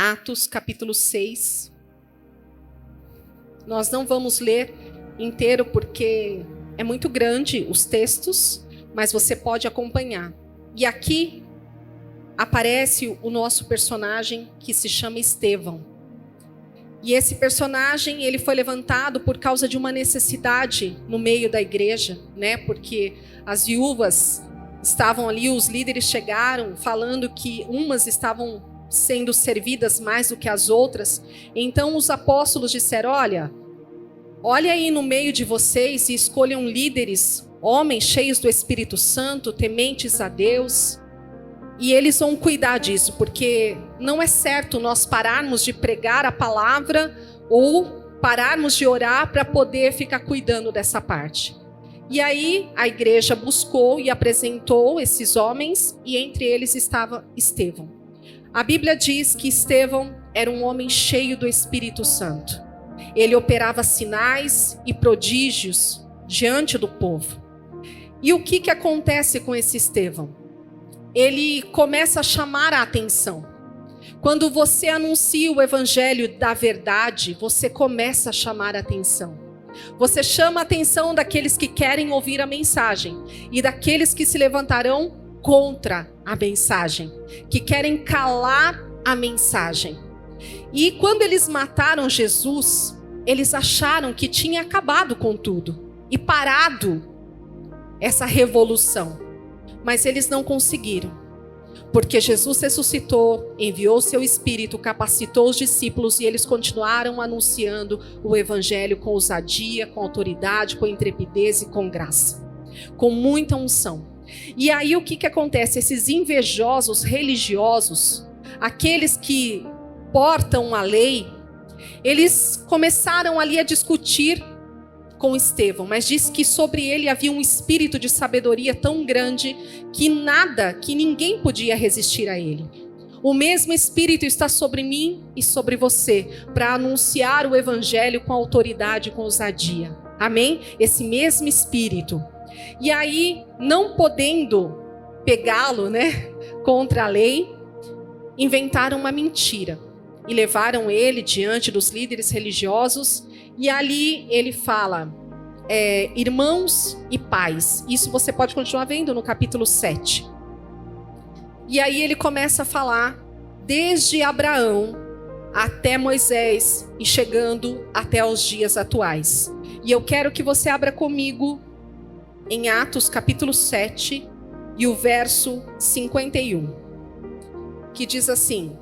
Atos capítulo 6. Nós não vamos ler inteiro porque é muito grande os textos, mas você pode acompanhar. E aqui aparece o nosso personagem que se chama Estevão. E esse personagem, ele foi levantado por causa de uma necessidade no meio da igreja, né? Porque as viúvas estavam ali, os líderes chegaram falando que umas estavam sendo servidas mais do que as outras. Então os apóstolos disseram: olha aí no meio de vocês e escolham líderes, homens cheios do Espírito Santo, tementes a Deus. E eles vão cuidar disso, porque não é certo nós pararmos de pregar a palavra ou pararmos de orar para poder ficar cuidando dessa parte. E aí a igreja buscou e apresentou esses homens, e entre eles estava Estevão. A Bíblia diz que Estevão era um homem cheio do Espírito Santo. Ele operava sinais e prodígios diante do povo. E o que acontece com esse Estevão? Ele começa a chamar a atenção. Quando você anuncia o evangelho da verdade, você começa a chamar a atenção. Você chama a atenção daqueles que querem ouvir a mensagem e daqueles que se levantarão contra a mensagem, que querem calar a mensagem. E quando eles mataram Jesus, eles acharam que tinha acabado com tudo e parado essa revolução. Mas eles não conseguiram, porque Jesus ressuscitou, enviou seu Espírito, capacitou os discípulos e eles continuaram anunciando o evangelho com ousadia, com autoridade, com intrepidez e com graça, com muita unção. E aí o que acontece? Esses invejosos religiosos, aqueles que portam a lei, eles começaram ali a discutir com Estevão, mas diz que sobre ele havia um espírito de sabedoria tão grande que ninguém podia resistir a ele. O mesmo espírito está sobre mim e sobre você, para anunciar o evangelho com autoridade e com ousadia. Amém? Esse mesmo espírito. E aí, não podendo pegá-lo, contra a lei, inventaram uma mentira e levaram ele diante dos líderes religiosos. E ali ele fala, irmãos e pais. Isso você pode continuar vendo no capítulo 7. E aí ele começa a falar desde Abraão até Moisés e chegando até os dias atuais. E eu quero que você abra comigo em Atos capítulo 7 e o verso 51, que diz assim: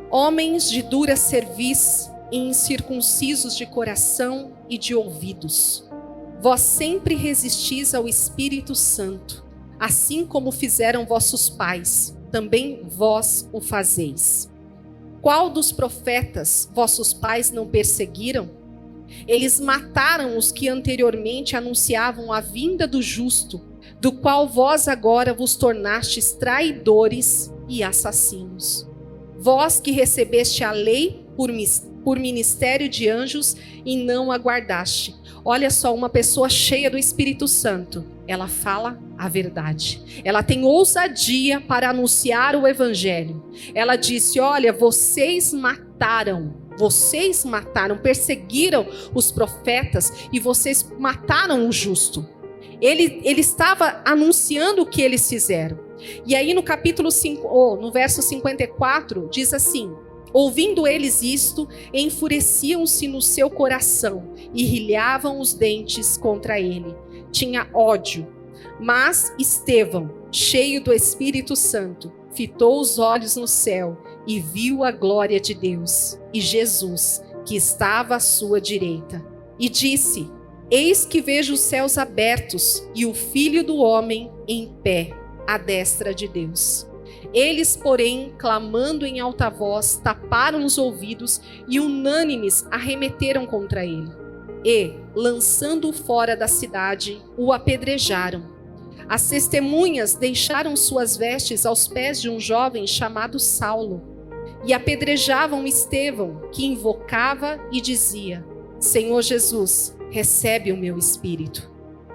homens de dura cerviz e incircuncisos de coração e de ouvidos, vós sempre resistis ao Espírito Santo, assim como fizeram vossos pais, também vós o fazeis. Qual dos profetas vossos pais não perseguiram? Eles mataram os que anteriormente anunciavam a vinda do justo, do qual vós agora vos tornastes traidores e assassinos. Vós que recebeste a lei por ministério de anjos e não a guardaste. Olha só, uma pessoa cheia do Espírito Santo, ela fala a verdade. Ela tem ousadia para anunciar o evangelho. Ela disse: olha, vocês mataram, perseguiram os profetas e vocês mataram o justo. Ele estava anunciando o que eles fizeram. E aí no capítulo 5, no verso 54, diz assim: ouvindo eles isto, enfureciam-se no seu coração e rilhavam os dentes contra ele. Tinha ódio. Mas Estevão, cheio do Espírito Santo, fitou os olhos no céu e viu a glória de Deus e Jesus, que estava à sua direita. E disse: eis que vejo os céus abertos e o Filho do Homem em pé, à destra de Deus. Eles, porém, clamando em alta voz, taparam os ouvidos e unânimes arremeteram contra ele. E, lançando-o fora da cidade, o apedrejaram. As testemunhas deixaram suas vestes aos pés de um jovem chamado Saulo e apedrejavam Estevão, que invocava e dizia: Senhor Jesus, recebe o meu espírito.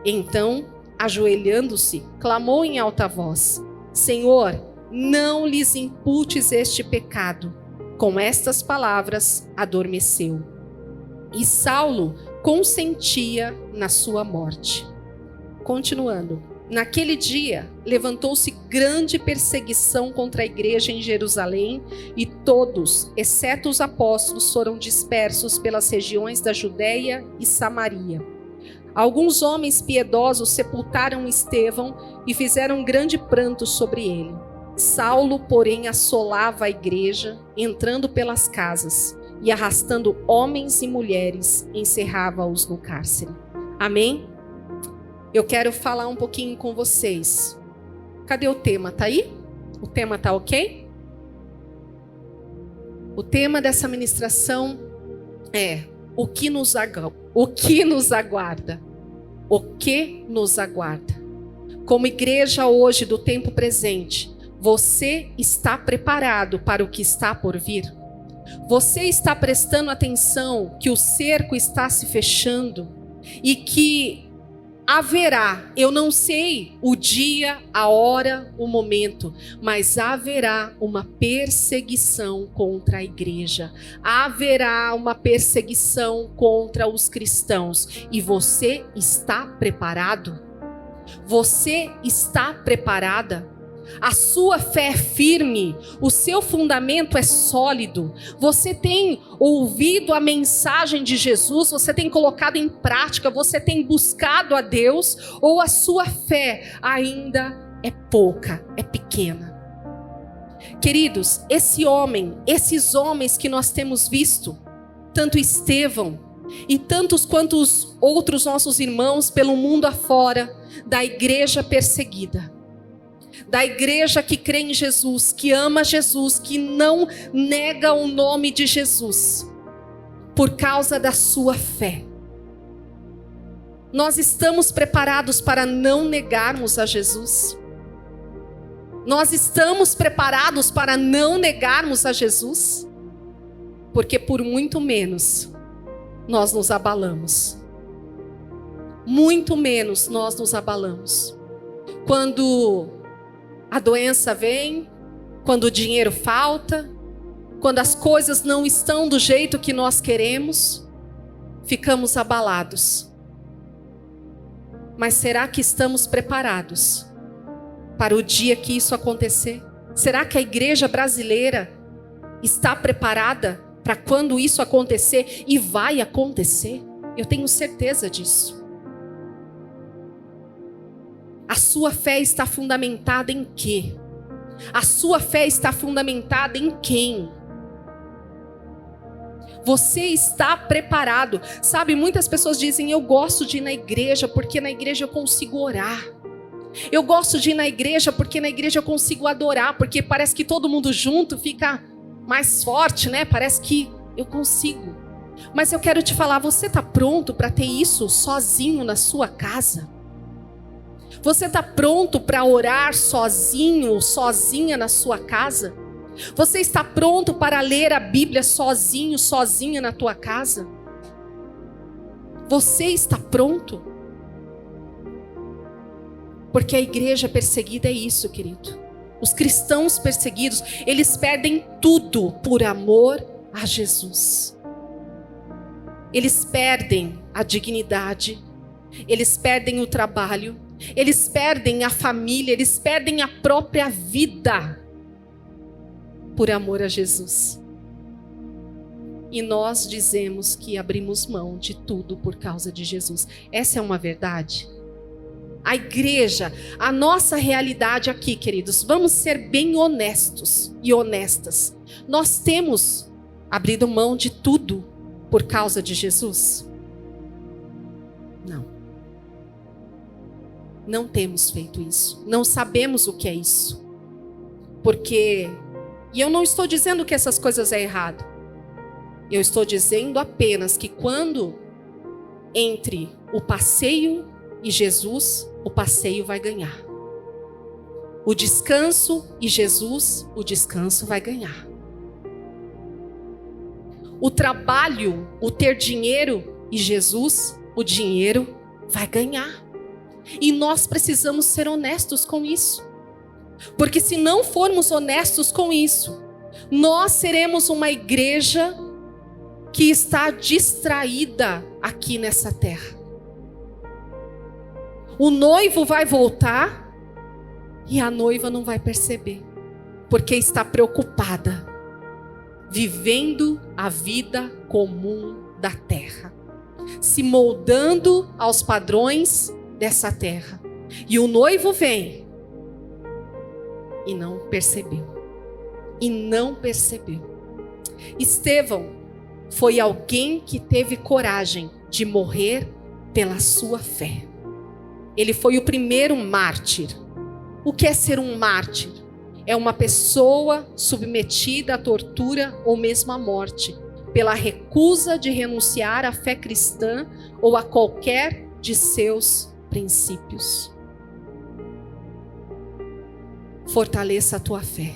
Então, ajoelhando-se, clamou em alta voz: Senhor, não lhes imputes este pecado. Com estas palavras, adormeceu. E Saulo consentia na sua morte. Continuando. Naquele dia, levantou-se grande perseguição contra a igreja em Jerusalém, e todos, exceto os apóstolos, foram dispersos pelas regiões da Judéia e Samaria. Alguns homens piedosos sepultaram Estevão e fizeram grande pranto sobre ele. Saulo, porém, assolava a igreja, entrando pelas casas e arrastando homens e mulheres, encerrava-os no cárcere. Amém? Eu quero falar um pouquinho com vocês. Cadê o tema? Tá aí? O tema tá ok? O tema dessa ministração é o que nos aguarda. O que nos aguarda? O que nos aguarda? Como igreja hoje do tempo presente, você está preparado para o que está por vir? Você está prestando atenção que o cerco está se fechando e que haverá, eu não sei o dia, a hora, o momento, mas haverá uma perseguição contra a igreja. Haverá uma perseguição contra os cristãos. E você está preparado? Você está preparada? A sua fé é firme, o seu fundamento é sólido, você tem ouvido a mensagem de Jesus, você tem colocado em prática, você tem buscado a Deus, ou a sua fé ainda é pouca, é pequena? Queridos, esses homens que nós temos visto, tanto Estevão e tantos quantos outros nossos irmãos pelo mundo afora, da igreja perseguida, da igreja que crê em Jesus, que ama Jesus, que não nega o nome de Jesus, por causa da sua fé. Nós estamos preparados para não negarmos a Jesus? Nós estamos preparados para não negarmos a Jesus? Porque por muito menos nós nos abalamos. Muito menos nós nos abalamos. Quando a doença vem, quando o dinheiro falta, quando as coisas não estão do jeito que nós queremos, ficamos abalados. Mas será que estamos preparados para o dia que isso acontecer? Será que a igreja brasileira está preparada para quando isso acontecer? E vai acontecer? Eu tenho certeza disso. A sua fé está fundamentada em quê? A sua fé está fundamentada em quem? Você está preparado? Sabe, muitas pessoas dizem, eu gosto de ir na igreja porque na igreja eu consigo orar. Eu gosto de ir na igreja porque na igreja eu consigo adorar, porque parece que todo mundo junto fica mais forte, né? Parece que eu consigo. Mas eu quero te falar, você está pronto para ter isso sozinho na sua casa? Você está pronto para orar sozinho, sozinha na sua casa? Você está pronto para ler a Bíblia sozinho, sozinha na tua casa? Você está pronto? Porque a igreja perseguida é isso, querido. Os cristãos perseguidos, eles perdem tudo por amor a Jesus. Eles perdem a dignidade, eles perdem o trabalho, eles perdem a família, eles perdem a própria vida por amor a Jesus. E nós dizemos que abrimos mão de tudo por causa de Jesus. Essa é uma verdade. A igreja, a nossa realidade aqui, queridos, vamos ser bem honestos e honestas. Nós temos abrido mão de tudo por causa de Jesus? Não. Não temos feito isso. Não sabemos o que é isso. Porque, e eu não estou dizendo que essas coisas é errado. Eu estou dizendo apenas que quando entre o passeio e Jesus, o passeio vai ganhar. O descanso e Jesus, o descanso vai ganhar. O trabalho, o ter dinheiro e Jesus, o dinheiro vai ganhar. E nós precisamos ser honestos com isso. Porque se não formos honestos com isso, nós seremos uma igreja que está distraída aqui nessa terra. O noivo vai voltar e a noiva não vai perceber, porque está preocupada, vivendo a vida comum da terra, se moldando aos padrões dessa terra. E o noivo vem e não percebeu. E não percebeu. Estevão foi alguém que teve coragem de morrer pela sua fé. Ele foi o primeiro mártir. O que é ser um mártir? É uma pessoa submetida à tortura ou mesmo à morte, pela recusa de renunciar à fé cristã ou a qualquer de seus princípios. Fortaleça a tua fé.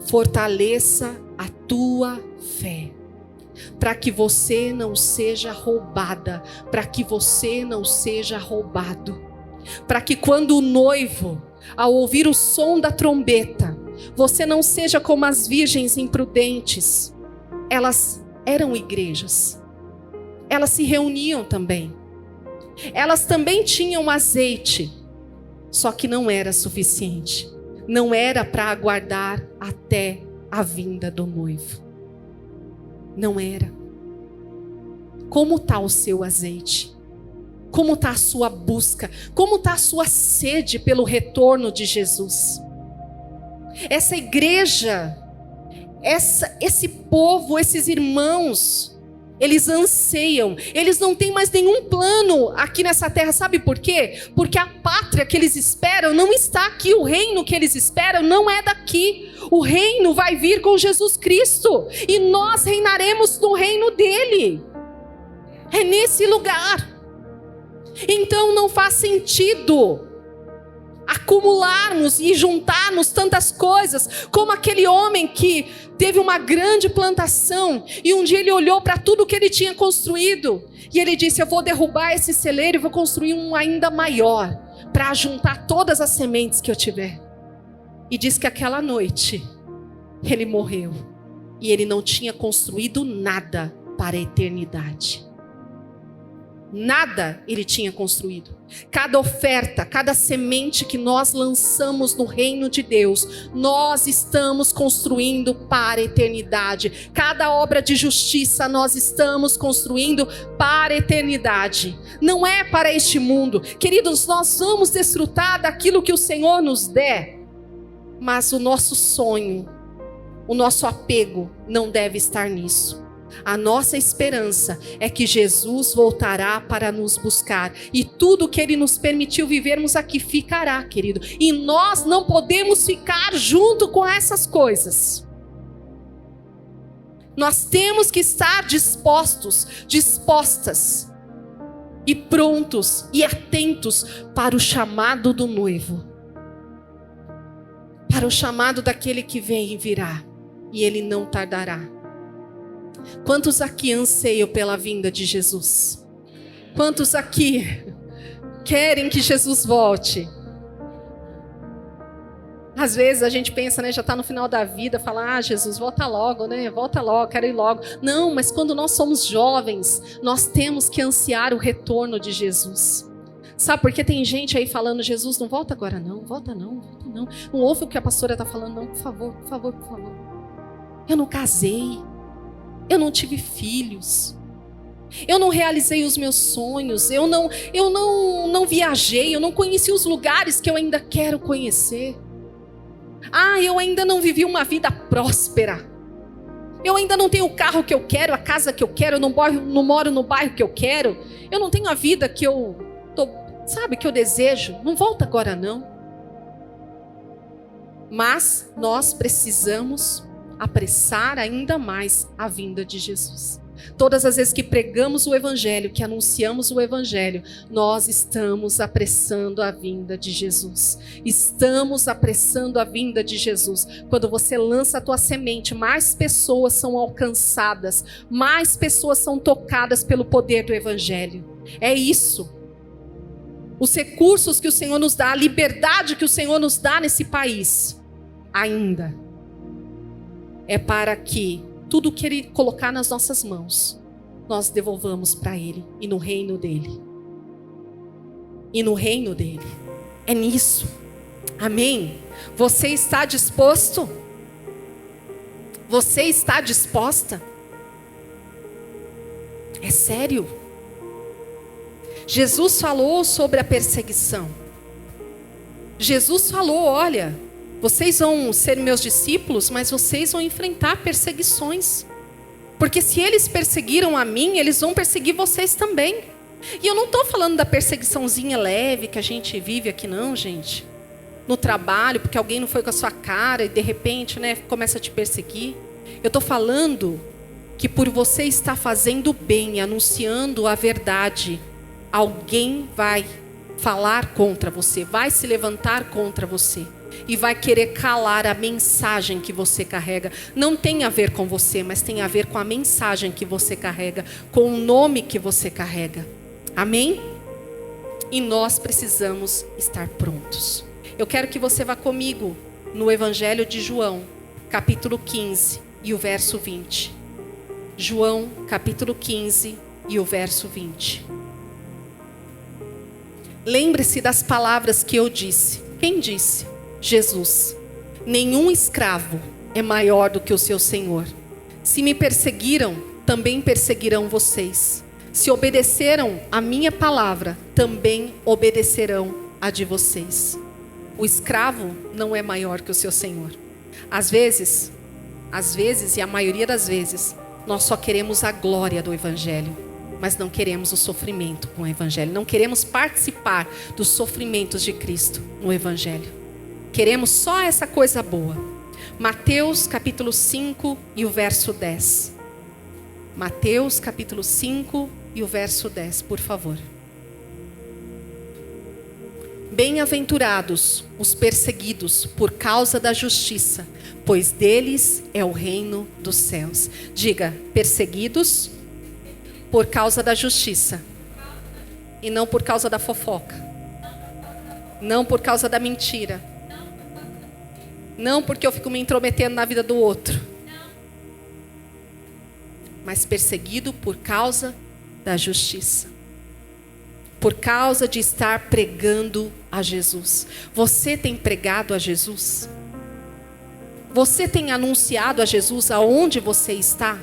Fortaleça a tua fé. Para que você não seja roubada, para que você não seja roubado. Para que quando o noivo, ao ouvir o som da trombeta, você não seja como as virgens imprudentes. Elas eram igrejas. Elas se reuniam também. Elas também tinham azeite, só que não era suficiente. Não era para aguardar até a vinda do noivo. Não era. Como está o seu azeite? Como está a sua busca? Como está a sua sede pelo retorno de Jesus? Essa igreja, esse povo, esses irmãos, eles anseiam, eles não têm mais nenhum plano aqui nessa terra, sabe por quê? Porque a pátria que eles esperam não está aqui, o reino que eles esperam não é daqui. O reino vai vir com Jesus Cristo, e nós reinaremos no reino dele. É nesse lugar. Então não faz sentido acumularmos e juntarmos tantas coisas, como aquele homem que teve uma grande plantação, e um dia ele olhou para tudo que ele tinha construído, e ele disse: eu vou derrubar esse celeiro e vou construir um ainda maior, para juntar todas as sementes que eu tiver. E diz que aquela noite ele morreu, e ele não tinha construído nada para a eternidade. Nada ele tinha construído. Cada oferta, cada semente que nós lançamos no reino de Deus, nós estamos construindo para a eternidade. Cada obra de justiça nós estamos construindo para a eternidade. Não é para este mundo. Queridos, nós vamos desfrutar daquilo que o Senhor nos der, mas o nosso sonho, o nosso apego não deve estar nisso. A nossa esperança é que Jesus voltará para nos buscar, e tudo que Ele nos permitiu vivermos aqui ficará, querido. E nós não podemos ficar junto com essas coisas. Nós temos que estar dispostos, dispostas e prontos e atentos para o chamado do noivo, para o chamado daquele que vem e virá, e Ele não tardará. Quantos aqui anseiam pela vinda de Jesus? Quantos aqui querem que Jesus volte? Às vezes a gente pensa, né, já está no final da vida, fala: Jesus, volta logo, né? Volta logo, quero ir logo. Não, mas quando nós somos jovens, nós temos que ansiar o retorno de Jesus. Sabe, porque tem gente aí falando: Jesus, não volta agora não, volta não, volta não. Não ouve o que a pastora está falando, não, por favor, por favor, por favor. Eu não casei. Eu não tive filhos, eu não realizei os meus sonhos, eu não viajei, eu não conheci os lugares que eu ainda quero conhecer. Eu ainda não vivi uma vida próspera, eu ainda não tenho o carro que eu quero, a casa que eu quero, eu não moro no bairro que eu quero, eu não tenho a vida que que eu desejo. Não volta agora não. Mas nós precisamos apressar ainda mais a vinda de Jesus. Todas as vezes que pregamos o Evangelho, que anunciamos o Evangelho, nós estamos apressando a vinda de Jesus. Estamos apressando a vinda de Jesus. Quando você lança a tua semente, mais pessoas são alcançadas, mais pessoas são tocadas pelo poder do Evangelho. É isso. os recursos que o Senhor nos dá, a liberdade que o Senhor nos dá nesse país, ainda é para que tudo que Ele colocar nas nossas mãos, nós devolvamos para Ele e no reino dEle. E no reino dEle. É nisso. Amém? Você está disposto? Você está disposta? É sério? Jesus falou sobre a perseguição. Jesus falou, olha, vocês vão ser meus discípulos, mas vocês vão enfrentar perseguições. Porque se eles perseguiram a mim, eles vão perseguir vocês também. E eu não estou falando da perseguiçãozinha leve que a gente vive aqui não, gente. No trabalho, porque alguém não foi com a sua cara e de repente, começa a te perseguir. Eu estou falando que por você estar fazendo bem, anunciando a verdade, alguém vai falar contra você, vai se levantar contra você e vai querer calar a mensagem que você carrega. Não tem a ver com você, mas tem a ver com a mensagem que você carrega, com o nome que você carrega. Amém? E nós precisamos estar prontos. Eu quero que você vá comigo no Evangelho de João, capítulo 15 e o verso 20. João, capítulo 15 e o verso 20. Lembre-se das palavras que eu disse. Quem disse? Jesus. Nenhum escravo é maior do que o seu senhor. Se me perseguiram, também perseguirão vocês. Se obedeceram a minha palavra, também obedecerão a de vocês. O escravo não é maior que o seu senhor. Às vezes, e a maioria das vezes, nós só queremos a glória do Evangelho, mas não queremos o sofrimento com o Evangelho. Não queremos participar dos sofrimentos de Cristo no Evangelho. Queremos só essa coisa boa. Mateus capítulo 5 e o verso 10. Mateus capítulo 5 e o verso 10, por favor. Bem-aventurados os perseguidos por causa da justiça, pois deles é o reino dos céus. Diga, perseguidos por causa da justiça. E não por causa da fofoca. Não por causa da mentira. Não porque eu fico me intrometendo na vida do outro. Mas perseguido por causa da justiça. Por causa de estar pregando a Jesus. Você tem pregado a Jesus? Você tem anunciado a Jesus aonde você está?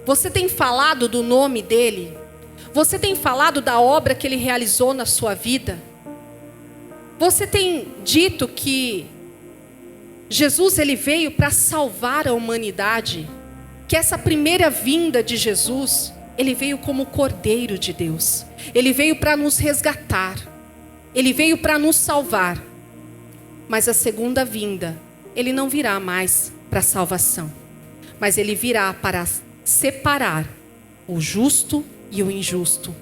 Você tem falado do nome dele? Você tem falado da obra que ele realizou na sua vida? Você tem dito que Jesus ele veio para salvar a humanidade? Que essa primeira vinda de Jesus, ele veio como Cordeiro de Deus. Ele veio para nos resgatar. Ele veio para nos salvar. Mas a segunda vinda, ele não virá mais para salvação. Mas ele virá para separar o justo e o injusto.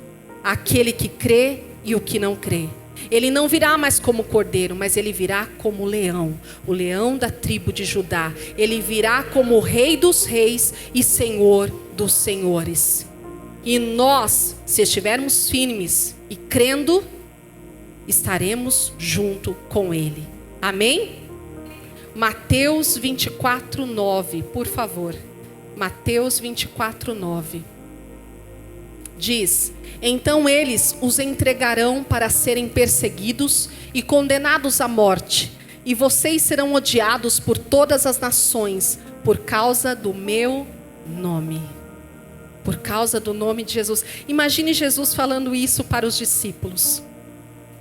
Aquele que crê e o que não crê. Ele não virá mais como cordeiro, mas ele virá como leão. O leão da tribo de Judá. Ele virá como rei dos reis e senhor dos senhores. E nós, se estivermos firmes e crendo, estaremos junto com ele. Amém? Mateus 24, 9, por favor. Mateus 24, 9. Diz: então eles os entregarão para serem perseguidos e condenados à morte. E vocês serão odiados por todas as nações, por causa do meu nome. Por causa do nome de Jesus. Imagine Jesus falando isso para os discípulos.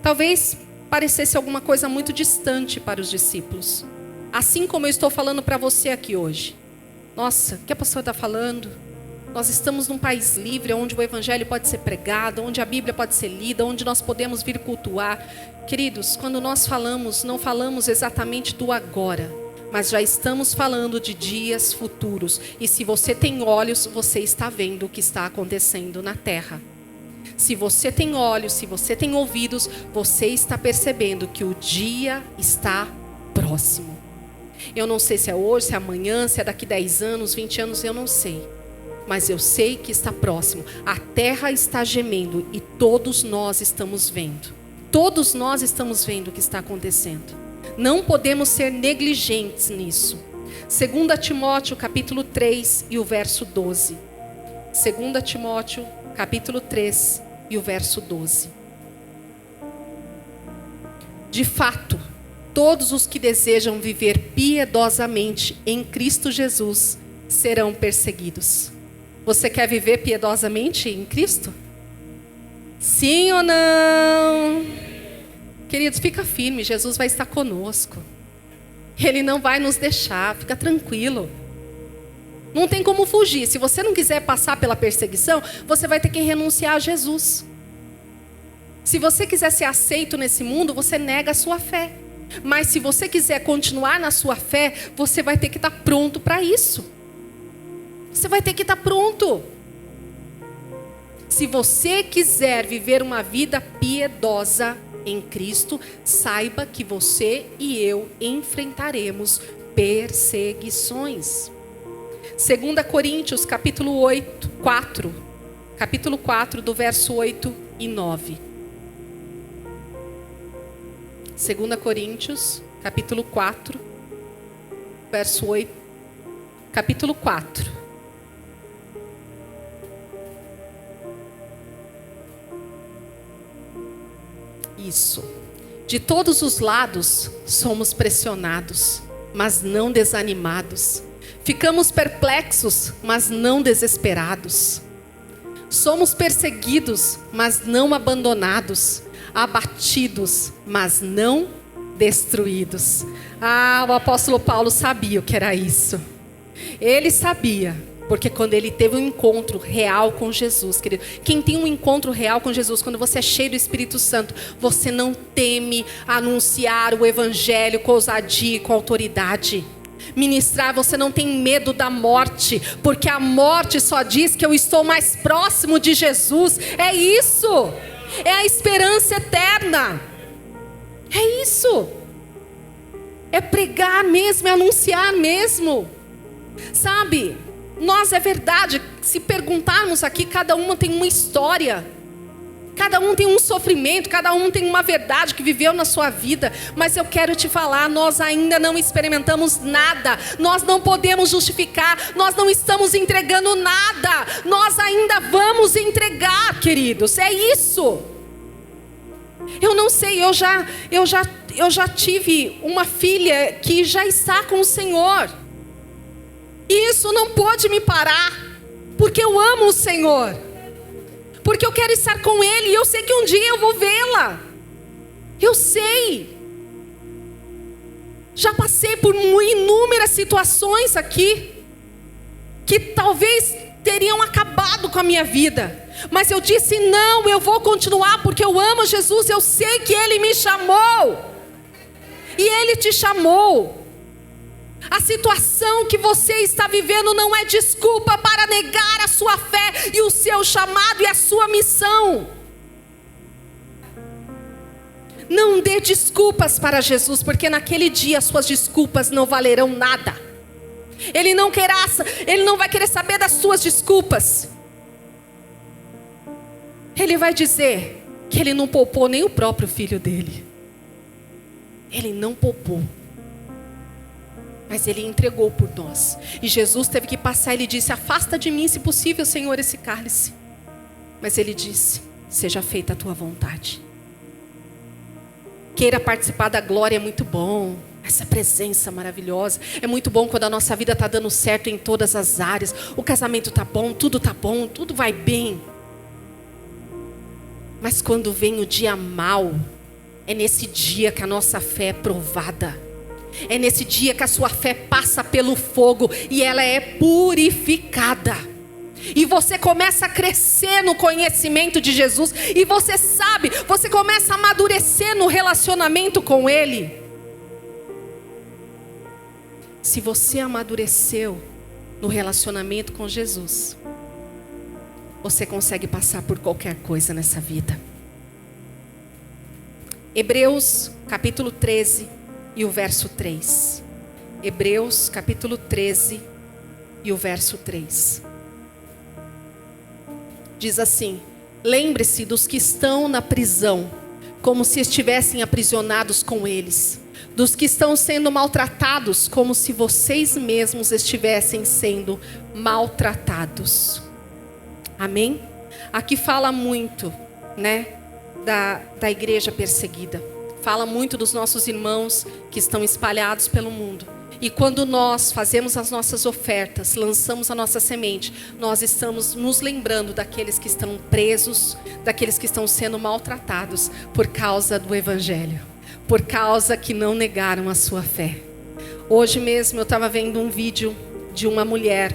Talvez parecesse alguma coisa muito distante para os discípulos. Assim como eu estou falando para você aqui hoje. Nossa, o que a pastora está falando? Nós estamos num país livre, onde o evangelho pode ser pregado, onde a Bíblia pode ser lida, onde nós podemos vir cultuar. Queridos, quando nós falamos, não falamos exatamente do agora, mas já estamos falando de dias futuros. E se você tem olhos, você está vendo o que está acontecendo na terra. Se você tem olhos, se você tem ouvidos, você está percebendo que o dia está próximo. Eu não sei se é hoje, se é amanhã, se é daqui 10 anos, 20 anos, eu não sei. mas eu sei que está próximo. A terra está gemendo e todos nós estamos vendo. Todos nós estamos vendo o que está acontecendo. Não podemos ser negligentes nisso. 2 Timóteo capítulo 3 e o verso 12. 2 Timóteo capítulo 3 e o verso 12. De fato, todos os que desejam viver piedosamente em Cristo Jesus serão perseguidos. Você quer viver piedosamente em Cristo? Sim ou não? Queridos, fica firme, Jesus vai estar conosco. Ele não vai nos deixar, fica tranquilo. Não tem como fugir. Se você não quiser passar pela perseguição, você vai ter que renunciar a Jesus. Se você quiser ser aceito nesse mundo, você nega a sua fé. Mas se você quiser continuar na sua fé, você vai ter que estar pronto para isso. Você vai ter que estar pronto. Se você quiser viver uma vida piedosa em Cristo, saiba que você e eu enfrentaremos perseguições. 2 Coríntios, capítulo 4, do verso 8 e 9. 2 Coríntios, capítulo 4, verso 8, capítulo 4. Isso. De todos os lados somos pressionados, mas não desanimados. Ficamos perplexos, mas não desesperados. Somos perseguidos, mas não abandonados. Abatidos, mas não destruídos. O apóstolo Paulo sabia o que era isso. Ele sabia, porque quando ele teve um encontro real com Jesus, querido, quem tem um encontro real com Jesus, quando você é cheio do Espírito Santo, você não teme anunciar o evangelho com ousadia e com autoridade. Ministrar, você não tem medo da morte, porque a morte só diz que eu estou mais próximo de Jesus. É isso. É a esperança eterna. É isso. É pregar mesmo, é anunciar mesmo. Sabe, nós é verdade, se perguntarmos aqui, cada um tem uma história. Cada um tem um sofrimento, cada um tem uma verdade que viveu na sua vida. Mas eu quero te falar, nós ainda não experimentamos nada. Nós não podemos justificar, nós não estamos entregando nada. Nós ainda vamos entregar, queridos, é isso. Eu não sei, eu já tive uma filha que já está com o Senhor. E isso não pode me parar, porque eu amo o Senhor. Porque eu quero estar com Ele e eu sei que um dia eu vou vê-la. Eu sei. Já passei por inúmeras situações aqui que talvez teriam acabado com a minha vida. Mas eu disse, não, eu vou continuar porque eu amo Jesus. Eu sei que Ele me chamou. E Ele te chamou. A situação que você está vivendo não é desculpa para negar a sua fé e o seu chamado e a sua missão. Não dê desculpas para Jesus, porque naquele dia as suas desculpas não valerão nada. Ele não vai querer saber das suas desculpas. Ele vai dizer que Ele não poupou nem o próprio filho dele. Ele não poupou. Mas Ele entregou por nós. E Jesus teve que passar, Ele disse, afasta de mim, se possível, Senhor, esse cálice. Mas Ele disse, seja feita a tua vontade. Queira participar da glória, é muito bom. Essa presença maravilhosa. É muito bom quando a nossa vida está dando certo em todas as áreas. O casamento está bom, tudo vai bem. Mas quando vem o dia mau, é nesse dia que a nossa fé é provada. É nesse dia que a sua fé passa pelo fogo e ela é purificada. E você começa a crescer no conhecimento de Jesus. E você sabe, você começa a amadurecer no relacionamento com Ele. Se você amadureceu no relacionamento com Jesus, você consegue passar por qualquer coisa nessa vida. Hebreus capítulo 13 e o verso 3. Hebreus capítulo 13 e o verso 3. diz assim: lembre-se dos que estão na prisão, como se estivessem aprisionados com eles. Dos que estão sendo maltratados, como se vocês mesmos estivessem sendo maltratados. Amém? Aqui fala muito, né, da igreja perseguida. Fala muito dos nossos irmãos que estão espalhados pelo mundo. E quando nós fazemos as nossas ofertas, lançamos a nossa semente, nós estamos nos lembrando daqueles que estão presos, daqueles que estão sendo maltratados por causa do Evangelho, por causa que não negaram a sua fé. Hoje mesmo eu estava vendo um vídeo de uma mulher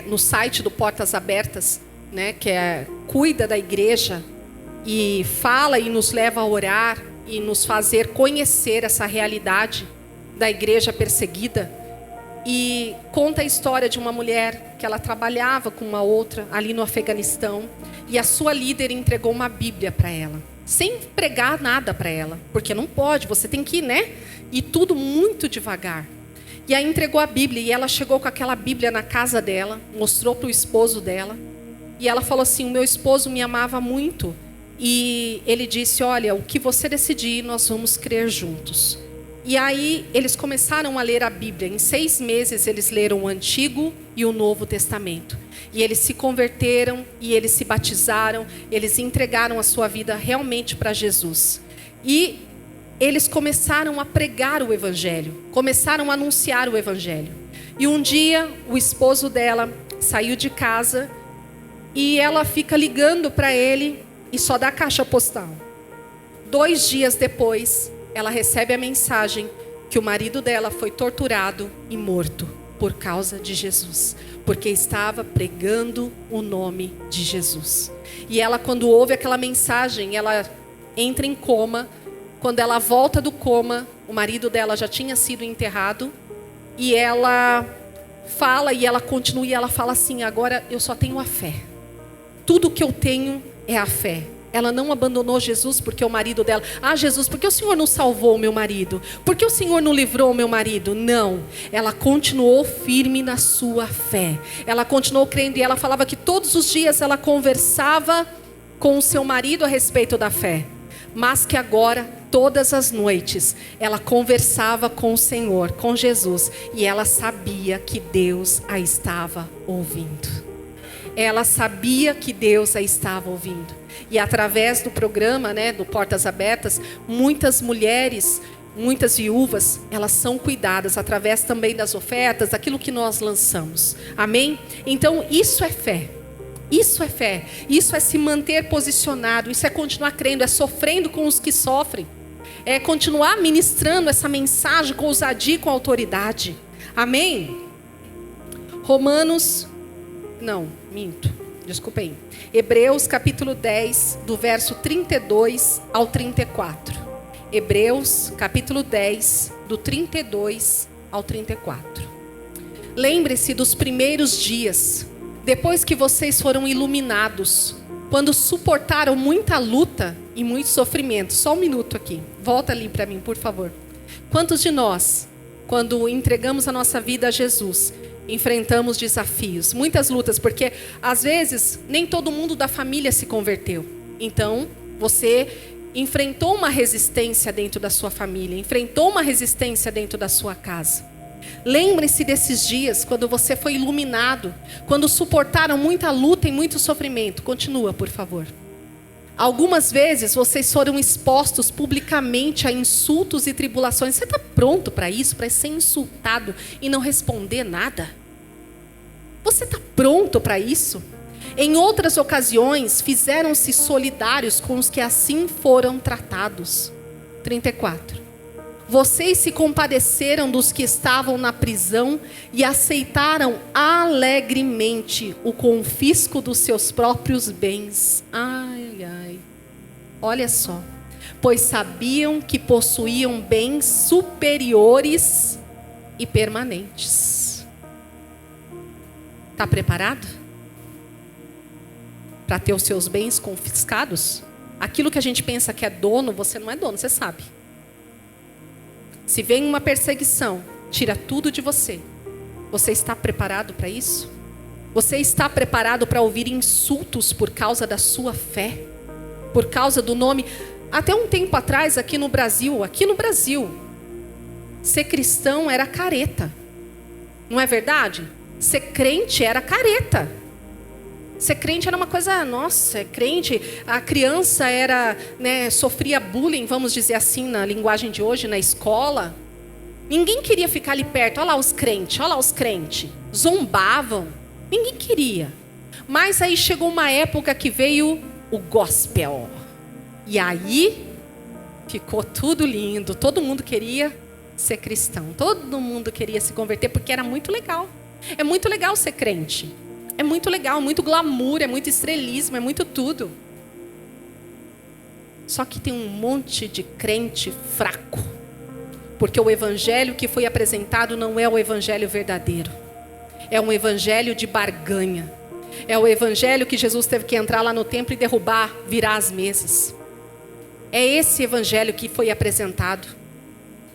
no site do Portas Abertas, né, que cuida da igreja e fala e nos leva a orar e nos fazer conhecer essa realidade da igreja perseguida, e conta a história de uma mulher que ela trabalhava com uma outra ali no Afeganistão, e a sua líder entregou uma Bíblia para ela, sem pregar nada para ela, porque não pode, você tem que ir, né? E tudo muito devagar. E aí entregou a Bíblia, e ela chegou com aquela Bíblia na casa dela, mostrou para o esposo dela, e ela falou assim: o meu esposo me amava muito, e ele disse: olha, o que você decidir, nós vamos crer juntos. E aí eles começaram a ler a Bíblia. Em 6 meses eles leram o Antigo e o Novo Testamento. E eles se converteram, e eles se batizaram, eles entregaram a sua vida realmente para Jesus. E eles começaram a pregar o Evangelho, começaram a anunciar o Evangelho. E um dia o esposo dela saiu de casa e ela fica ligando para ele e só dá caixa postal. 2 dias depois, ela recebe a mensagem que o marido dela foi torturado e morto por causa de Jesus, porque estava pregando o nome de Jesus. E ela, quando ouve aquela mensagem, ela entra em coma. Quando ela volta do coma, o marido dela já tinha sido enterrado, e ela fala, e ela continua, e ela fala assim: agora eu só tenho a fé. Tudo que eu tenho é a fé. Ela não abandonou Jesus porque o marido dela... ah, Jesus, por que o Senhor não salvou o meu marido? Por que o Senhor não livrou o meu marido? Não. Ela continuou firme na sua fé. Ela continuou crendo, e ela falava que todos os dias ela conversava com o seu marido a respeito da fé. Mas que agora, todas as noites, ela conversava com o Senhor, com Jesus. E ela sabia que Deus a estava ouvindo. Ela sabia que Deus a estava ouvindo. E através do programa, né, do Portas Abertas, muitas mulheres, muitas viúvas, elas são cuidadas através também das ofertas, daquilo que nós lançamos. Amém? Então isso é fé. Isso é fé. Isso é se manter posicionado. Isso é continuar crendo. É sofrendo com os que sofrem. É continuar ministrando essa mensagem com ousadia e com autoridade. Amém? Hebreus capítulo 10, do verso 32 ao 34. Hebreus capítulo 10, do 32 ao 34. Lembre-se dos primeiros dias, depois que vocês foram iluminados, quando suportaram muita luta e muito sofrimento. Só um minuto aqui, volta ali para mim, por favor. Quantos de nós, quando entregamos a nossa vida a Jesus, enfrentamos desafios, muitas lutas, porque às vezes nem todo mundo da família se converteu. Então, você enfrentou uma resistência dentro da sua família, enfrentou uma resistência dentro da sua casa. Lembre-se desses dias, quando você foi iluminado, quando suportaram muita luta e muito sofrimento. Continua, por favor. Algumas vezes vocês foram expostos publicamente a insultos e tribulações. Você está pronto para isso? Para ser insultado e não responder nada? Você está pronto para isso? Em outras ocasiões, fizeram-se solidários com os que assim foram tratados. 34. Vocês se compadeceram dos que estavam na prisão e aceitaram alegremente o confisco dos seus próprios bens. Ai, ai. Olha só. Pois sabiam que possuíam bens superiores e permanentes. Está preparado para ter os seus bens confiscados? Aquilo que a gente pensa que é dono, você não é dono, você sabe. Se vem uma perseguição, tira tudo de você. Você está preparado para isso? Você está preparado para ouvir insultos por causa da sua fé? Por causa do nome? Até um tempo atrás, aqui no Brasil, ser cristão era careta. Não é verdade? Ser crente era careta. Ser crente era uma coisa, nossa, é crente. A criança era, sofria bullying, vamos dizer assim, na linguagem de hoje, na escola. Ninguém queria ficar ali perto. Olha lá os crentes. Zombavam. Ninguém queria. Mas aí chegou uma época que veio o gospel. E aí ficou tudo lindo. Todo mundo queria ser cristão. Todo mundo queria se converter porque era muito legal. É muito legal ser crente. É muito legal, muito glamour, é muito estrelismo, é muito tudo. Só que tem um monte de crente fraco. Porque o evangelho que foi apresentado não é o evangelho verdadeiro. É um evangelho de barganha. É o evangelho que Jesus teve que entrar lá no templo e derrubar, virar as mesas. É esse evangelho que foi apresentado.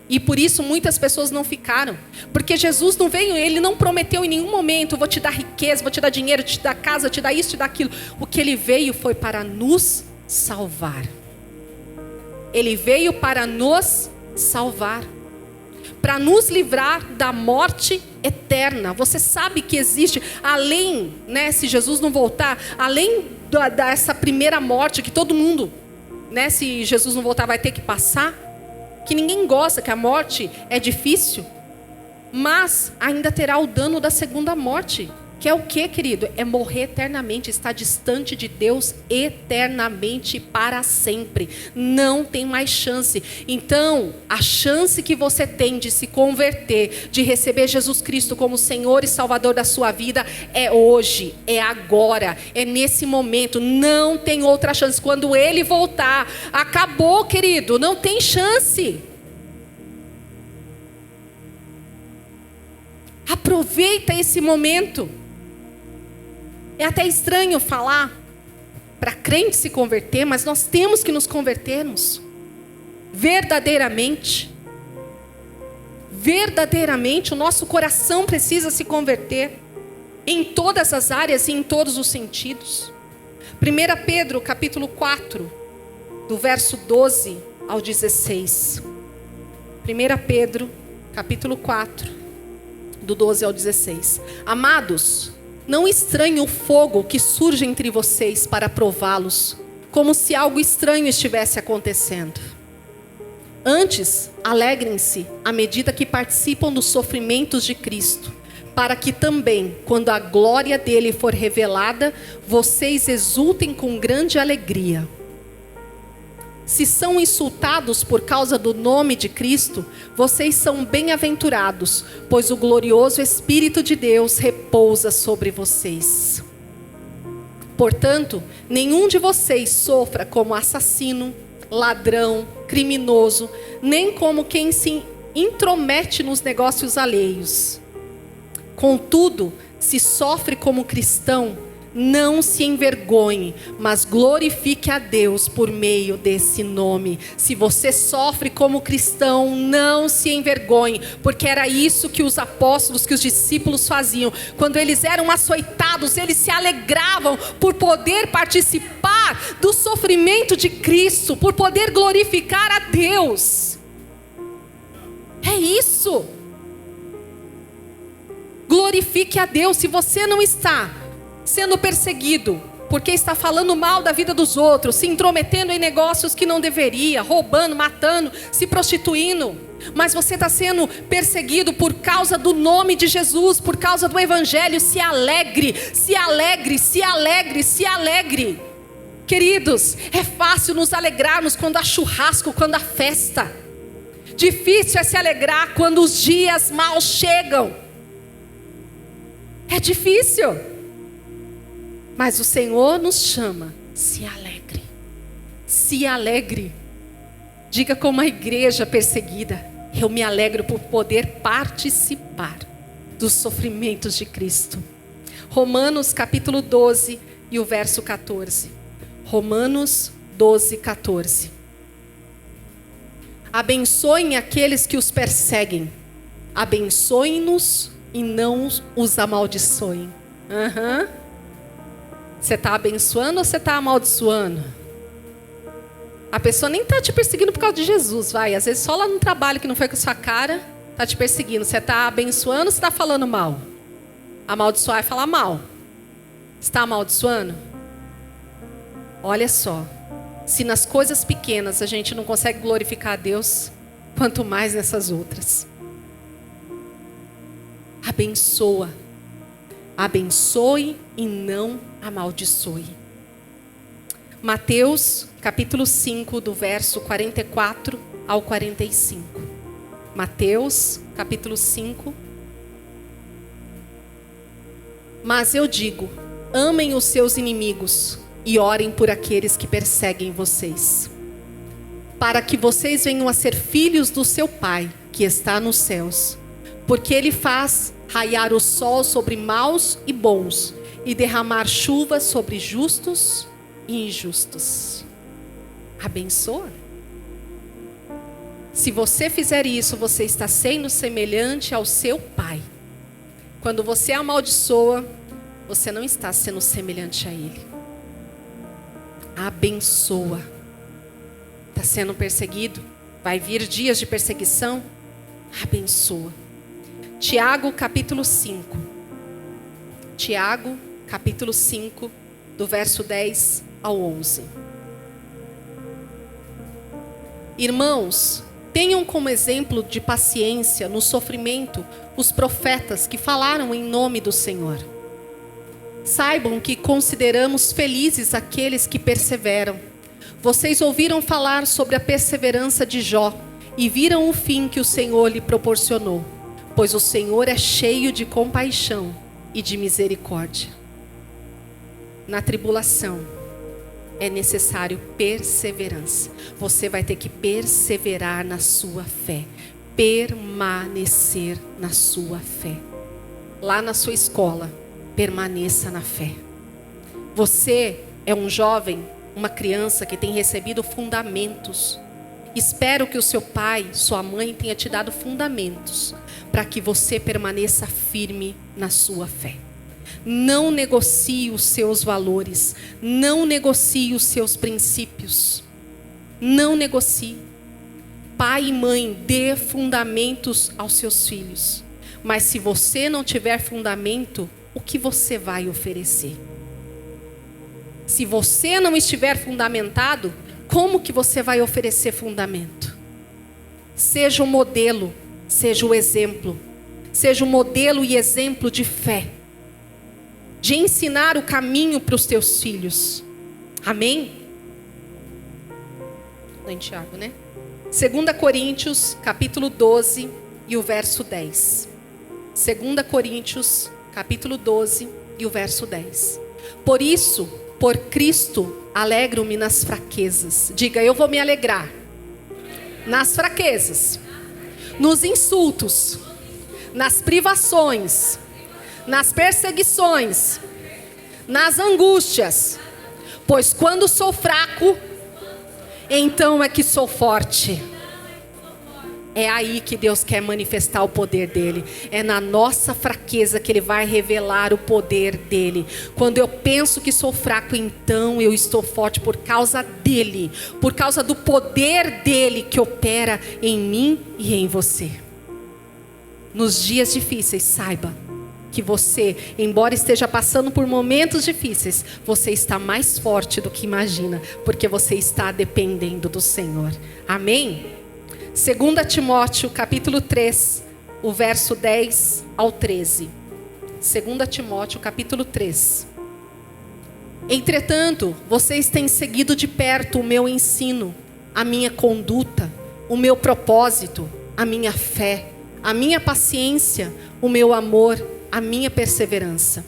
E por isso muitas pessoas não ficaram. Porque Jesus não veio, ele não prometeu em nenhum momento: vou te dar riqueza, vou te dar dinheiro, te dar casa, te dar isso, te dar aquilo. O que ele veio foi para nos salvar. Ele veio para nos salvar. Para nos livrar da morte eterna. Você sabe que existe, além, se Jesus não voltar, além dessa primeira morte que todo mundo, se Jesus não voltar, vai ter que passar, que ninguém gosta, que a morte é difícil, mas ainda terá o dano da segunda morte, que é o que, querido? É morrer eternamente, estar distante de Deus eternamente para sempre. Não tem mais chance. Então, a chance que você tem de se converter, de receber Jesus Cristo como Senhor e Salvador da sua vida, é hoje, é agora, é nesse momento. Não tem outra chance. Quando Ele voltar, acabou, querido, não tem chance. Aproveita esse momento. É até estranho falar para crente se converter, mas nós temos que nos convertermos verdadeiramente. Verdadeiramente, o nosso coração precisa se converter em todas as áreas e em todos os sentidos. 1 Pedro, capítulo 4, do verso 12 ao 16. 1 Pedro, capítulo 4, do 12 ao 16. Amados, não estranhe o fogo que surge entre vocês para prová-los, como se algo estranho estivesse acontecendo. Antes, alegrem-se à medida que participam dos sofrimentos de Cristo, para que também, quando a glória dele for revelada, vocês exultem com grande alegria. Se são insultados por causa do nome de Cristo, vocês são bem-aventurados, pois o glorioso Espírito de Deus repousa sobre vocês. Portanto, nenhum de vocês sofra como assassino, ladrão, criminoso, nem como quem se intromete nos negócios alheios. Contudo, se sofre como cristão, não se envergonhe, mas glorifique a Deus por meio desse nome. Se você sofre como cristão, não se envergonhe, porque era isso que os apóstolos, que os discípulos faziam. Quando eles eram açoitados, eles se alegravam por poder participar do sofrimento de Cristo, por poder glorificar a Deus. É isso. Glorifique a Deus. Se você não está sendo perseguido porque está falando mal da vida dos outros, se intrometendo em negócios que não deveria, roubando, matando, se prostituindo, mas você está sendo perseguido por causa do nome de Jesus, por causa do Evangelho, se alegre, se alegre, se alegre, se alegre. Queridos, é fácil nos alegrarmos quando há churrasco, quando há festa. Difícil é se alegrar quando os dias maus chegam. É difícil. Mas o Senhor nos chama, se alegre, se alegre. Diga como a igreja perseguida: eu me alegro por poder participar dos sofrimentos de Cristo. Romanos capítulo 12 e o verso 14. Romanos 12, 14. Abençoem aqueles que os perseguem, abençoem-nos e não os amaldiçoem. Aham. Você está abençoando ou você está amaldiçoando? A pessoa nem está te perseguindo por causa de Jesus, vai. Às vezes só lá no trabalho que não foi com a sua cara, está te perseguindo. Você está abençoando ou você está falando mal? Amaldiçoar é falar mal. Você está amaldiçoando? Olha só. Se nas coisas pequenas a gente não consegue glorificar a Deus, quanto mais nessas outras. Abençoa. Abençoe e não amaldiçoe. Mateus, capítulo 5, do verso 44 ao 45. Mateus, capítulo 5. Mas eu digo, amem os seus inimigos e orem por aqueles que perseguem vocês, para que vocês venham a ser filhos do seu Pai, que está nos céus. Porque Ele faz raiar o sol sobre maus e bons, e derramar chuva sobre justos e injustos. Abençoa. Se você fizer isso, você está sendo semelhante ao seu Pai. Quando você amaldiçoa, você não está sendo semelhante a Ele. Abençoa. Está sendo perseguido? Vai vir dias de perseguição? Abençoa. Tiago, capítulo 5. Tiago, capítulo 5, do verso 10 ao 11. Irmãos, tenham como exemplo de paciência no sofrimento os profetas que falaram em nome do Senhor. Saibam que consideramos felizes aqueles que perseveram. Vocês ouviram falar sobre a perseverança de Jó e viram o fim que o Senhor lhe proporcionou, pois o Senhor é cheio de compaixão e de misericórdia. Na tribulação é necessário perseverança. Você vai ter que perseverar na sua fé, permanecer na sua fé. Lá na sua escola, permaneça na fé. Você é um jovem, uma criança que tem recebido fundamentos. Espero que o seu pai, sua mãe tenha te dado fundamentos para que você permaneça firme na sua fé. Não negocie os seus valores, não negocie os seus princípios. Não negocie. Pai e mãe, dê fundamentos aos seus filhos. Mas se você não tiver fundamento, o que você vai oferecer? Se você não estiver fundamentado, como que você vai oferecer fundamento? Seja o modelo, seja o exemplo. Seja o modelo e exemplo de fé. De ensinar o caminho para os teus filhos. Amém? Lá em Tiago, né? 2 Coríntios, capítulo 12 e o verso 10. 2 Coríntios, capítulo 12 e o verso 10. Por isso, por Cristo, alegro-me nas fraquezas. Diga, eu vou me alegrar nas fraquezas, nos insultos, nas privações, nas perseguições, nas angústias. Pois quando sou fraco, então é que sou forte. É aí que Deus quer manifestar o poder dele. É na nossa fraqueza que ele vai revelar o poder dele. Quando eu penso que sou fraco, então eu estou forte por causa dele. Por causa do poder dele que opera em mim e em você. Nos dias difíceis, saiba que você, embora esteja passando por momentos difíceis, você está mais forte do que imagina. Porque você está dependendo do Senhor. Amém? 2 Timóteo, capítulo 3, o verso 10 ao 13. 2 Timóteo, capítulo 3. Entretanto, vocês têm seguido de perto o meu ensino, a minha conduta, o meu propósito, a minha fé, a minha paciência, o meu amor, a minha perseverança.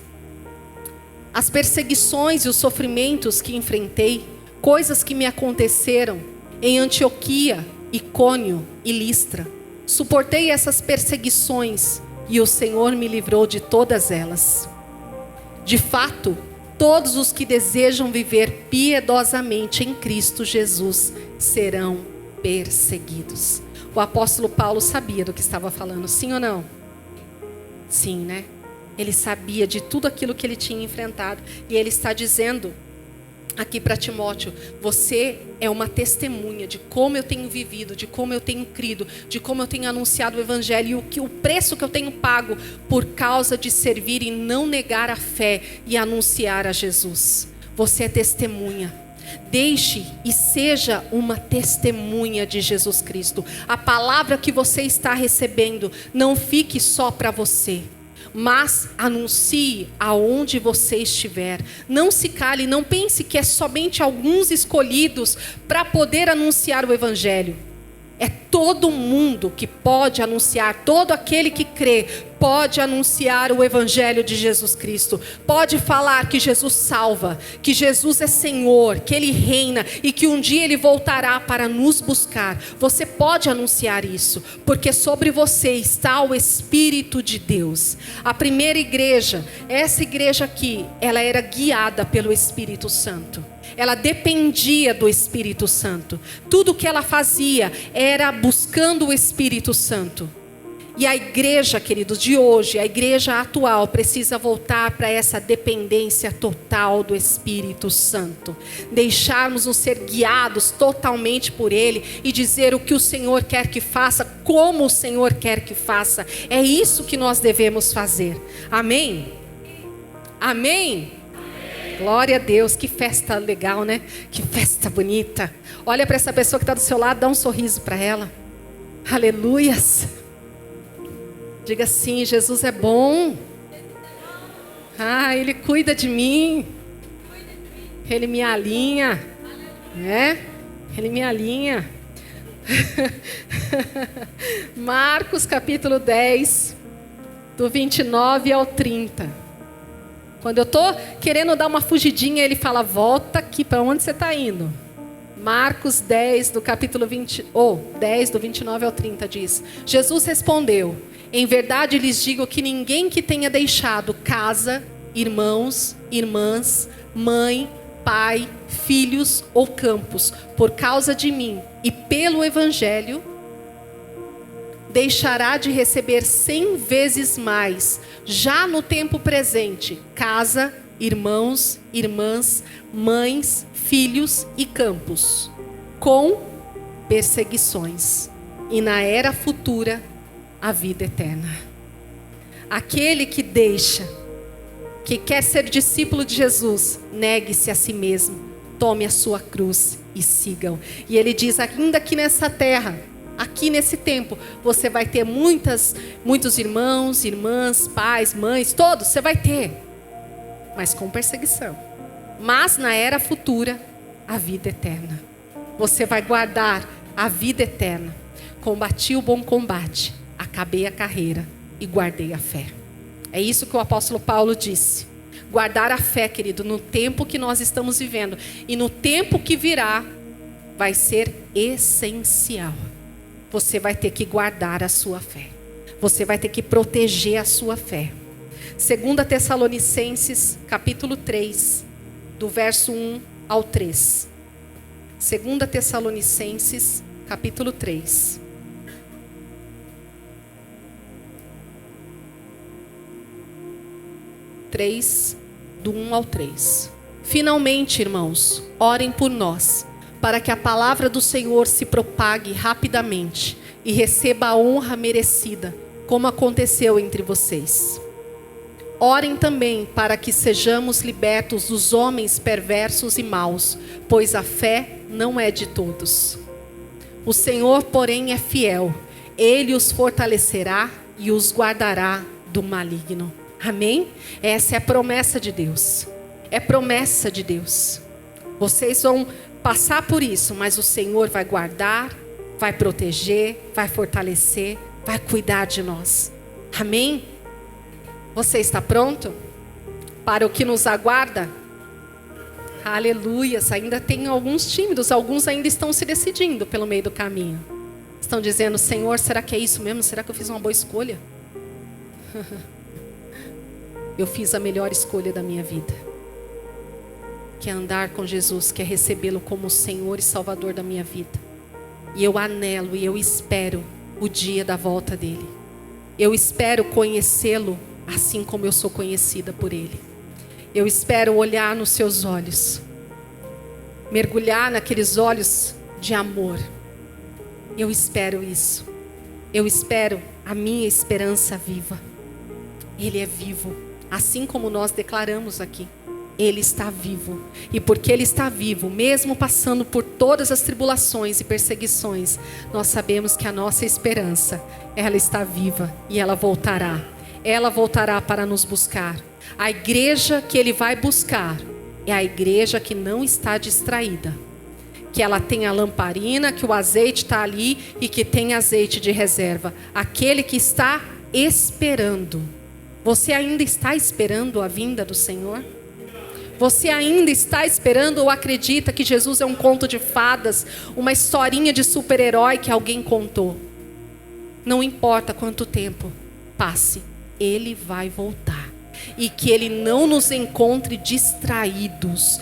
As perseguições e os sofrimentos que enfrentei, coisas que me aconteceram em Antioquia, Icônio e Listra. Suportei essas perseguições e o Senhor me livrou de todas elas. De fato, todos os que desejam viver piedosamente em Cristo Jesus serão perseguidos. O apóstolo Paulo sabia do que estava falando, sim ou não? Sim, né? Ele sabia de tudo aquilo que ele tinha enfrentado. E ele está dizendo aqui para Timóteo: você é uma testemunha de como eu tenho vivido, de como eu tenho crido, de como eu tenho anunciado o evangelho e o preço que eu tenho pago por causa de servir e não negar a fé e anunciar a Jesus. Você é testemunha. Deixe e seja uma testemunha de Jesus Cristo. A palavra que você está recebendo não fique só para você, mas anuncie aonde você estiver. Não se cale, não pense que é somente alguns escolhidos para poder anunciar o evangelho. É todo mundo que pode anunciar, todo aquele que crê pode anunciar o evangelho de Jesus Cristo. Pode falar que Jesus salva, que Jesus é Senhor, que Ele reina e que um dia Ele voltará para nos buscar. Você pode anunciar isso, porque sobre você está o Espírito de Deus. A primeira igreja, essa igreja aqui, ela era guiada pelo Espírito Santo. Ela dependia do Espírito Santo. Tudo que ela fazia era buscando o Espírito Santo. E a igreja, queridos, de hoje, a igreja atual, precisa voltar para essa dependência total do Espírito Santo. Deixarmos nos ser guiados totalmente por Ele e dizer o que o Senhor quer que faça, como o Senhor quer que faça. É isso que nós devemos fazer. Amém? Amém? Glória a Deus, que festa legal, né? Que festa bonita. Olha para essa pessoa que está do seu lado, dá um sorriso para ela. Aleluias. Diga assim: Jesus é bom. Ele cuida de mim. Ele me alinha. Né? Ele me alinha. Marcos capítulo 10, do 29 ao 30. Quando eu estou querendo dar uma fugidinha, ele fala: volta aqui, para onde você está indo? Marcos 10, do capítulo 10, do 29 ao 30, diz: Jesus respondeu: em verdade lhes digo que ninguém que tenha deixado casa, irmãos, irmãs, mãe, pai, filhos ou campos, por causa de mim e pelo evangelho, deixará de receber 100 vezes mais, já no tempo presente, casa, irmãos, irmãs, mães, filhos e campos, com perseguições, e na era futura, a vida eterna. Aquele que deixa, que quer ser discípulo de Jesus, negue-se a si mesmo, tome a sua cruz e siga-o. E ele diz: ainda aqui nessa terra, aqui nesse tempo, você vai ter muitos irmãos, irmãs, pais, mães, todos você vai ter, mas com perseguição. Mas na era futura, a vida eterna. Você vai guardar a vida eterna. Combati o bom combate, acabei a carreira e guardei a fé. É isso que o apóstolo Paulo disse. Guardar a fé, querido, no tempo que nós estamos vivendo e no tempo que virá, vai ser essencial. Você vai ter que guardar a sua fé. Você vai ter que proteger a sua fé. 2 Tessalonicenses, capítulo 3, do verso 1 ao 3. 2 Tessalonicenses, capítulo 3. Do 1 ao 3. Finalmente, irmãos, orem por nós, para que a palavra do Senhor se propague rapidamente e receba a honra merecida, como aconteceu entre vocês. Orem também para que sejamos libertos dos homens perversos e maus, pois a fé não é de todos. O Senhor, porém, é fiel. Ele os fortalecerá e os guardará do maligno. Amém? Essa é a promessa de Deus. É promessa de Deus. Vocês vão passar por isso, mas o Senhor vai guardar, vai proteger, vai fortalecer, vai cuidar de nós. Amém? Você está pronto para o que nos aguarda? Aleluia. Ainda tem alguns tímidos, alguns ainda estão se decidindo pelo meio do caminho. Estão dizendo: Senhor, será que é isso mesmo? Será que eu fiz uma boa escolha? Eu fiz a melhor escolha da minha vida, que é andar com Jesus, que é recebê-lo como Senhor e Salvador da minha vida. E eu anelo e eu espero o dia da volta dele. Eu espero conhecê-lo assim como eu sou conhecida por Ele. Eu espero olhar nos seus olhos, mergulhar naqueles olhos de amor. Eu espero isso. Eu espero a minha esperança viva. Ele é vivo, assim como nós declaramos aqui. Ele está vivo. E porque Ele está vivo, mesmo passando por todas as tribulações e perseguições, nós sabemos que a nossa esperança, ela está viva e ela voltará. Ela voltará para nos buscar. A igreja que Ele vai buscar é a igreja que não está distraída. Que ela tem a lamparina, que o azeite está ali e que tem azeite de reserva. Aquele que está esperando. Você ainda está esperando a vinda do Senhor? Você ainda está esperando ou acredita que Jesus é um conto de fadas, uma historinha de super-herói que alguém contou? Não importa quanto tempo passe, Ele vai voltar. E que Ele não nos encontre distraídas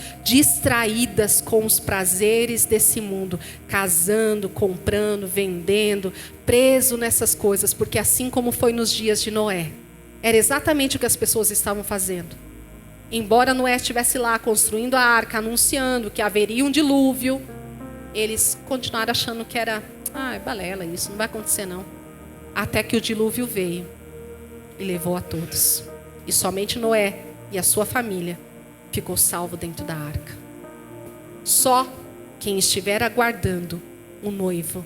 com os prazeres desse mundo, casando, comprando, vendendo, preso nessas coisas, porque assim como foi nos dias de Noé, era exatamente o que as pessoas estavam fazendo. Embora Noé estivesse lá construindo a arca, anunciando que haveria um dilúvio, eles continuaram achando que era, é balela isso, não vai acontecer não. Até que o dilúvio veio e levou a todos. E somente Noé e a sua família ficou salvo dentro da arca. Só quem estiver aguardando o noivo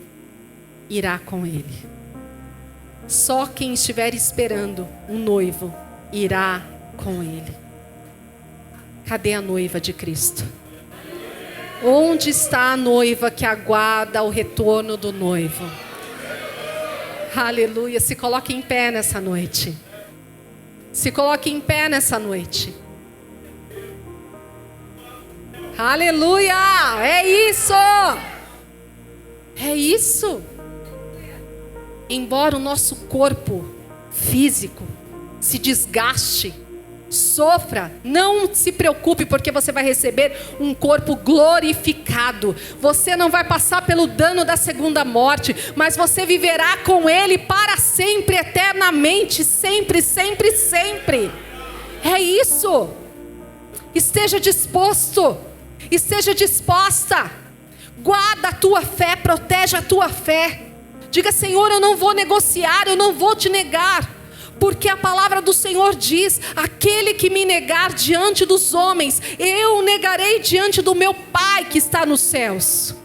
irá com ele. Só quem estiver esperando o noivo irá com ele. Cadê a noiva de Cristo? Onde está a noiva que aguarda o retorno do noivo? Aleluia. Se coloque em pé nessa noite. Se coloque em pé nessa noite. Aleluia! É isso! É isso! Embora o nosso corpo físico se desgaste, sofra, não se preocupe, porque você vai receber um corpo glorificado. Você não vai passar pelo dano da segunda morte, mas você viverá com Ele para sempre, eternamente, sempre, sempre, sempre. É isso. Esteja disposto, esteja disposta. Guarda a tua fé, protege a tua fé. Diga: Senhor, eu não vou negociar, eu não vou te negar. Porque a palavra do Senhor diz: aquele que me negar diante dos homens, eu o negarei diante do meu Pai que está nos céus.